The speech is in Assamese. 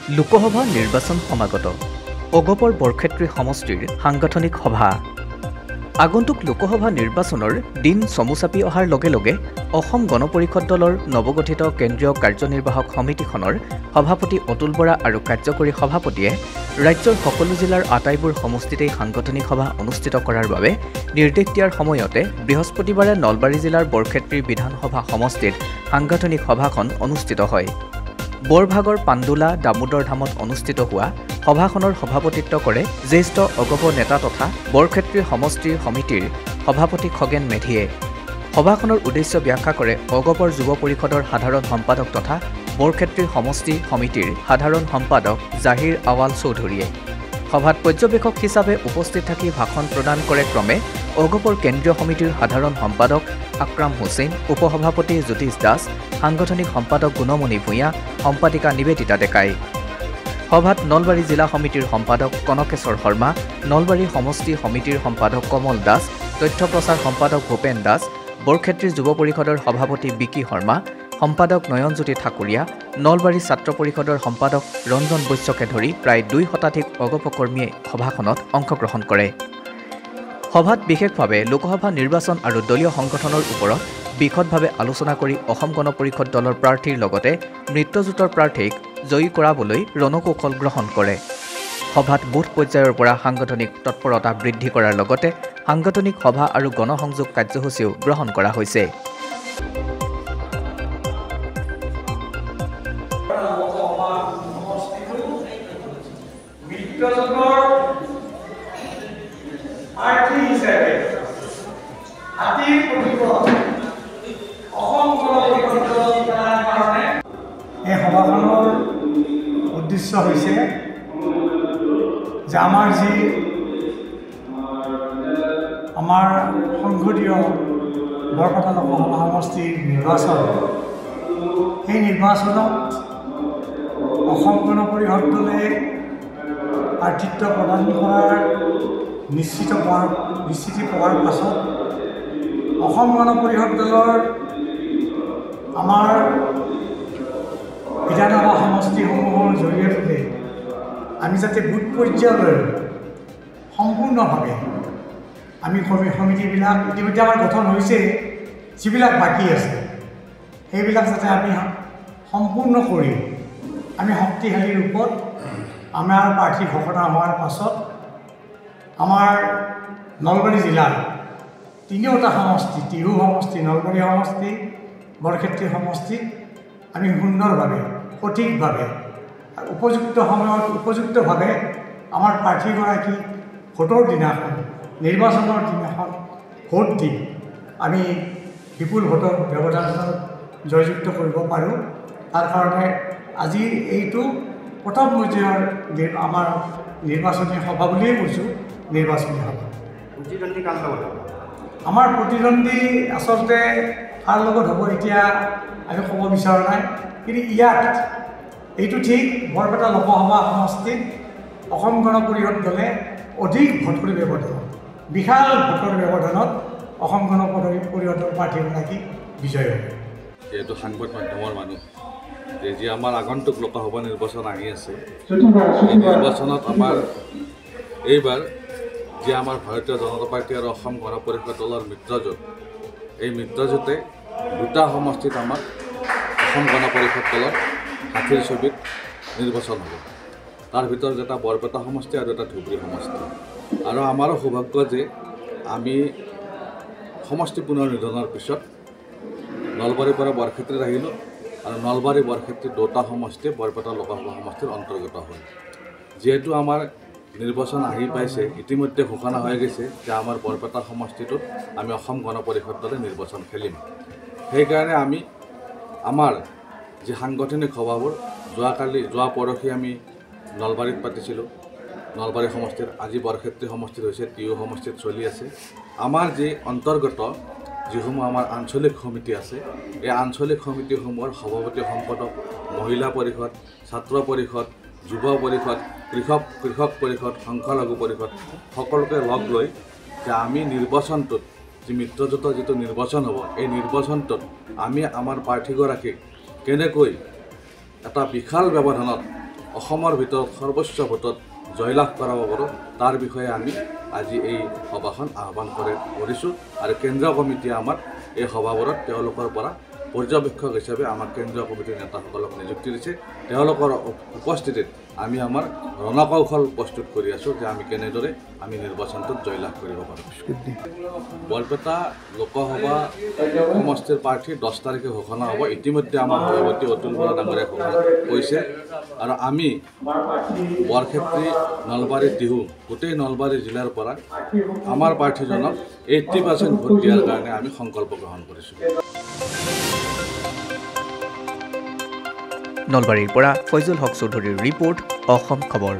লোকসভা নিৰ্বাচন সমাগত অগপৰ বৰক্ষেত্ৰী সমষ্টিৰ সাংগঠনিক সভা আগন্তুক লোকসভা নিৰ্বাচনৰ দিন চমু চাপি অহাৰ লগে লগে অসম গণ পৰিষদ দলৰ নৱগঠিত কেন্দ্ৰীয় কাৰ্যনিৰ্বাহক সমিতিখনৰ সভাপতি অতুল বৰা আৰু কাৰ্যকৰী সভাপতিয়ে ৰাজ্যৰ সকলো জিলাৰ আটাইবোৰ সমষ্টিতে সাংগঠনিক সভা অনুষ্ঠিত কৰাৰ বাবে নিৰ্দেশ দিয়াৰ সময়তে বৃহস্পতিবাৰে নলবাৰী জিলাৰ বৰক্ষেত্ৰী বিধানসভা সমষ্টিত সাংগঠনিক সভাখন অনুষ্ঠিত হয়। বৰভাগৰ পাণ্ডুলা দামোদৰ ধামত অনুষ্ঠিত হোৱা সভাখনৰ সভাপতিত্ব কৰে জ্যেষ্ঠ অগপ নেতা তথা বৰক্ষেত্ৰী সমষ্টিৰ সমিতিৰ সভাপতি খগেন মেধিয়ে। সভাখনৰ উদ্দেশ্য ব্যাখ্যা কৰে অগপৰ যুৱ পৰিষদৰ সাধাৰণ সম্পাদক তথা বৰক্ষেত্ৰী সমষ্টি সমিতিৰ সাধাৰণ সম্পাদক জাহিৰ আৱাল চৌধুৰীয়ে। সভাত পৰ্যবেক্ষক হিচাপে উপস্থিত থাকি ভাষণ প্ৰদান কৰে ক্ৰমে অগপৰ কেন্দ্ৰীয় সমিতিৰ সাধাৰণ সম্পাদক আকৰাম হুছেইন, উপসভাপতি জ্যোতিষ দাস, সাংগঠনিক সম্পাদক গুণমণি ভূঞা, সম্পাদিকা নিবেদিতা ডেকাই। সভাত নলবাৰী জিলা সমিতিৰ সম্পাদক কনকেশ্বৰ শৰ্মা, নলবাৰী সমষ্টি সমিতিৰ সম্পাদক কমল দাস, তথ্য প্ৰচাৰ সম্পাদক ভূপেন দাস, বৰক্ষেত্ৰী যুৱ পৰিষদৰ সভাপতি বিকি শৰ্মা, সম্পাদক নয়নজ্যোতি ঠাকুৰীয়া, নলবাৰী ছাত্ৰ পৰিষদৰ সম্পাদক ৰঞ্জন বৈশ্যকে ধৰি প্ৰায় ২ শতাধিক অগপ কৰ্মীয়ে সভাখনত অংশগ্ৰহণ কৰে। সভাত বিশেষভাৱে লোকসভা নিৰ্বাচন আৰু দলীয় সংগঠনৰ ওপৰত বিশদভাৱে আলোচনা কৰি অসম গণ পৰিষদ দলৰ প্ৰাৰ্থীৰ লগতে মিত্ৰজোঁটৰ প্ৰাৰ্থীক জয়ী কৰাবলৈ ৰণকৌশল গ্ৰহণ কৰে। সভাত বুথ পৰ্যায়ৰ পৰা সাংগঠনিক তৎপৰতা বৃদ্ধি কৰাৰ লগতে সাংগঠনিক সভা আৰু গণসংযোগ কাৰ্যসূচীও গ্ৰহণ কৰা হৈছে। এই সভাখনৰ উদ্দেশ্য হৈছে যে আমাৰ সংসদীয় বৰপেটা লোকসভা সমষ্টিৰ নিৰ্বাচন, সেই নিৰ্বাচনত অসম গণ পৰিষদ দলে প্ৰাৰ্থিত্ব প্ৰদান কৰাৰ নিশ্চিতি পোৱাৰ পাছত অসম গণ পৰিষদ দলৰ আমাৰ বিধানসভা সমষ্টিসমূহৰ জৰিয়তে আমি যাতে বুথ পৰ্যায়লৈ সম্পূৰ্ণভাৱে আমি সমিতিবিলাক ইতিমধ্যে আমাৰ গঠন হৈছে, যিবিলাক বাকী আছে সেইবিলাক যাতে আমি সম্পূৰ্ণ কৰি আমি শক্তিশালী ৰূপত আমাৰ প্ৰাৰ্থী ঘোষণা হোৱাৰ পাছত আমাৰ নলবাৰী জিলাৰ 3টা সমষ্টি, টিহু সমষ্টি, নলবাৰী সমষ্টি, বৰক্ষেত্ৰী সমষ্টিত আমি সুন্দৰভাৱে সঠিকভাৱে উপযুক্ত সময়ত উপযুক্তভাৱে আমাৰ প্ৰাৰ্থীগৰাকী ভোটৰ দিনাখন, নিৰ্বাচনৰ দিনাখন ভোট দি আমি বিপুল ভোটৰ ব্যৱধানত জয়যুক্ত কৰিব পাৰোঁ। তাৰ কাৰণে আজি এইটো প্ৰথম পৰ্যায়ৰ আমাৰ নিৰ্বাচনী সভা বুলিয়েই কৈছোঁ। নিৰ্বাচনী সভা প্ৰতিদ্বন্দ্বী কাৰ লগত হ'ব? আমাৰ প্ৰতিদ্বন্দ্বী আচলতে কাৰ লগত হ'ব এতিয়া আমি ক'ব বিচৰা নাই, কিন্তু ইয়াত এইটো ঠিক বৰপেটা লোকসভা সমষ্টিত অসম গণ পৰিষদ দলে অধিক ভোটৰ ব্যৱধানত, বিশাল ভোটৰ ব্যৱধানত অসম গণ পৰিষদৰ প্ৰাৰ্থীগৰাকী বিজয় হ'ব। যিহেতু সাংবাদ মাধ্যমৰ মানুহ, যি আমাৰ আগন্তুক লোকসভা নিৰ্বাচন আহি আছে, এই নিৰ্বাচনত আমাৰ এইবাৰ যি আমাৰ ভাৰতীয় জনতা পাৰ্টী আৰু অসম গণ পৰিষদ দলৰ মিত্ৰজোঁট, এই মিত্ৰজোঁটে 2টা সমষ্টিত আমাৰ অসম গণ পৰিষদ দলৰ হাতীৰ ছবিত নিৰ্বাচন হ'ব। তাৰ ভিতৰত এটা বৰপেটা সমষ্টি আৰু এটা ধুবুৰী সমষ্টি। আৰু আমাৰো সৌভাগ্য যে আমি সমষ্টি পুনৰ্নিৰ্ধাৰণৰ পিছত নলবাৰীৰ পৰা বৰক্ষেত্ৰীত আহিলোঁ আৰু নলবাৰী বৰক্ষেত্ৰীৰ 2টা সমষ্টি বৰপেটা লোকসভা সমষ্টিৰ অন্তৰ্গত হ'ল। যিহেতু আমাৰ নিৰ্বাচন আহি পাইছে, ইতিমধ্যে ঘোষণা হৈ গৈছে যে আমাৰ বৰপেটা সমষ্টিটোত আমি অসম গণ পৰিষদ দলে নিৰ্বাচন খেলিম। সেইকাৰণে আমি আমাৰ যি সাংগঠনিক সভাবোৰ যোৱা পৰহি আমি নলবাৰীত পাতিছিলোঁ, নলবাৰী সমষ্টিত, আজি বৰক্ষেত্ৰী সমষ্টিত হৈছে, টিহু সমষ্টিত চলি আছে। আমাৰ যি অন্তৰ্গত যিসমূহ আমাৰ আঞ্চলিক সমিতি আছে, এই আঞ্চলিক সমিতিসমূহৰ সভাপতি সম্পাদক, মহিলা পৰিষদ, ছাত্ৰ পৰিষদ, যুৱ পৰিষদ, কৃষক পৰিষদ, সংখ্যালঘু পৰিষদ সকলোকে লগ লৈ যে আমি নিৰ্বাচনটোত যি মিত্ৰজোঁটৰ যিটো নিৰ্বাচন হ'ব, এই নিৰ্বাচনটোত আমি আমাৰ প্ৰাৰ্থীগৰাকীক কেনেকৈ এটা বিশাল ব্যৱধানত অসমৰ ভিতৰত সৰ্বোচ্চ ভোটত জয়লাভ কৰাব পাৰোঁ তাৰ বিষয়ে আমি আজি এই সভাখন আহ্বান কৰিছোঁ আৰু কেন্দ্ৰীয় কমিটিয়ে আমাক এই সভাবোৰত তেওঁলোকৰ পৰা পৰ্যবেক্ষক হিচাপে আমাৰ কেন্দ্ৰীয় কমিটিৰ নেতাসকলক নিযুক্তি দিছে তেওঁলোকৰ উপস্থিতিত আমি আমাৰ ৰণকৌশল প্ৰস্তুত কৰি আছোঁ যে আমি কেনেদৰে আমি নিৰ্বাচনটোত জয়লাভ কৰিব পাৰোঁ বৰপেটা লোকসভা সমষ্টিৰ প্ৰাৰ্থী 10 তাৰিখে ঘোষণা হ'ব ইতিমধ্যে আমাৰ সভাপতি অতুল বৰা ডাঙৰীয়াই ঘোষণা কৰিছে আৰু আমি বৰক্ষেত্ৰী নলবাৰী টিহু গোটেই নলবাৰী জিলাৰ পৰা আমাৰ প্ৰাৰ্থীজনক 80% ভোট দিয়াৰ কাৰণে আমি সংকল্প গ্ৰহণ কৰিছোঁ নলবাৰীৰ পৰা ফয়জুল হক চৌধুৰীৰ ৰিপৰ্ট অসম খবৰ